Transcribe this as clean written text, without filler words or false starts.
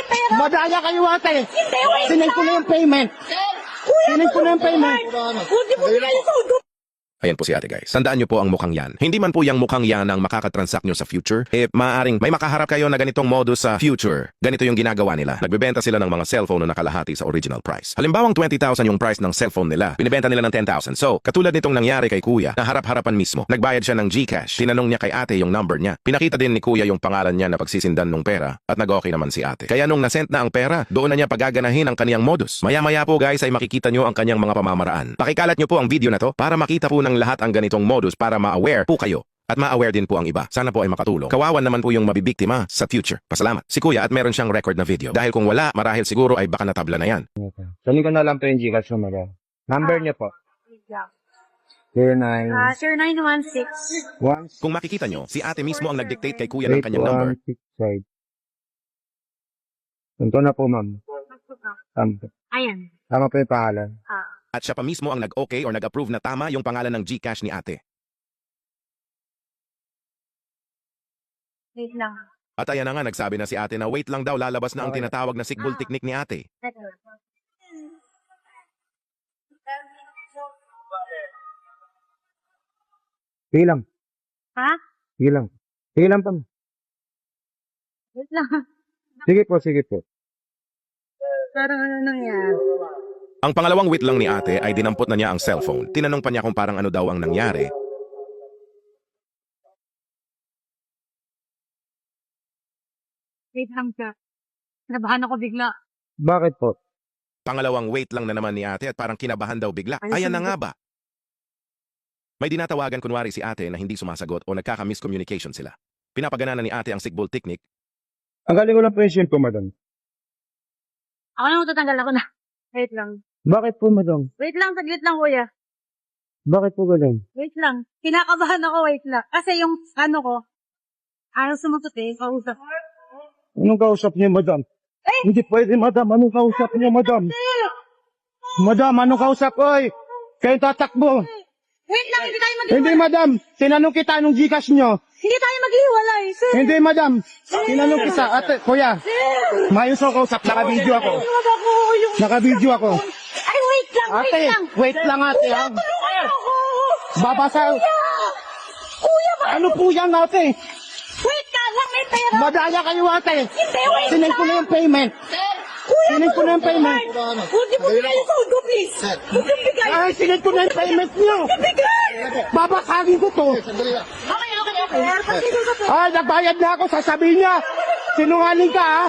may pera. Madaya kayo ate. Hindi, wait Sinend ko na yung payment. Kuya, Sinend ko na yung payment. Hindi mo binigay sa udo. Ayan po si ate guys. Tandaan nyo po ang mukhang yan. Hindi man po yung mukhang yan ang makakatransact nyo sa future. Maaaring may makaharap kayo na ganitong modus sa future. Ganito yung ginagawa nila. Nagbebenta sila ng mga cellphone na nakalahati sa original price. Halimbawang 20,000 yung price ng cellphone nila. Binibenta nila ng 10,000. So, katulad nitong nangyari kay kuya, na harap-harapan mismo. Nagbayad siya ng GCash. Tinanong niya kay ate yung number niya. Pinakita din ni kuya yung pangalan niya na pagsisindan ng pera at nag-okay naman si ate. Kaya nung nasent na ang pera, doon na niya pagaganahin ang kaniyang modus. Maya-maya po guys ay makikita nyo ang kaniyang mga pamamaraan. Pakikalat nyo po ang video na to para makita po ng lahat ang ganitong modus para ma-aware po kayo. At ma-aware din po ang iba. Sana po ay makatulong. Kawawan naman po yung mabibiktima sa future. Pasalamat. Si kuya at meron siyang record na video. Dahil kung wala, marahil siguro ay baka natabla na yan. Sali ko na lang po yung Gcash number. Number niya po. 09. 0916. Kung makikita nyo, si ate mismo ang nag-dictate kay kuya ng kanyang number. 8165. Ito na po ma'am. Ayan. Tama po yung pangalan. At siya pa mismo ang nag-okay or nag-approve na tama yung pangalan ng GCash ni ate. Wait lang. At ayan na nga, nagsabi na si ate na wait lang daw, lalabas na ang tinatawag na sigbol technique ni ate. Sige lang. Ha? Sige lang. Sige lang pa. Wait lang. Sige po, sige po. Parang ano nangyari? Ang pangalawang wait lang ni ate ay dinampot na niya ang cellphone. Tinanong pa niya kung parang ano daw ang nangyari. Wait lang siya. Nabahan ako bigla. Bakit po? Pangalawang wait lang na naman ni ate at parang kinabahan daw bigla. Ayan na nga ba? May dinatawagan kunwari si ate na hindi sumasagot o nagkaka-miscommunication sila. Pinapagana na ni ate ang sigbol technique. Ang galing ko lang po yung SIM ko, madam. Ako na matatanggal ako na. Wait lang. Bakit po, madam? Wait lang, saglit lang kuya. Bakit po galing? Wait lang. Kinakabahan ako, wait lang. Kasi yung ano ko, ayaw sumagot eh, kausap. Anong kausap niyo, madam? Hindi pwede, madam. Anong kausap niyo, madam? Madam, anong kausap? Oy! Kayo tatakbo. Wait lang, hindi tayo maghiwalay. Hindi, madam. Tinanong kita anong Gcash nyo. Hindi tayo maghiwalay, sir. Hindi, madam. Tinanong kita. Ate, kuya. Mayos ako kausap. Naka-video ako. Tulungan ako. Yung... Naka-video ako. Ay, wait lang, Ate, wait lang. wait lang, ate. Kuya, ah. tulungan ako. Babasa. Kuya, ba? Ano po yan, ate? Wait ka lang, may pera. Madaya kayo, ate. Hindi, wait Sinend ko na yung payment. Kuya, Sinend ko na yung payment. Hindi mo binigay sa udo, please. Huwag kang bigay. Ay, sinend ko na yung payment niyo. Bigay. Babasagin ko to. Okay. Ay, nagbayad na ako. Sasabihin niya. Sinungaling ka, ha?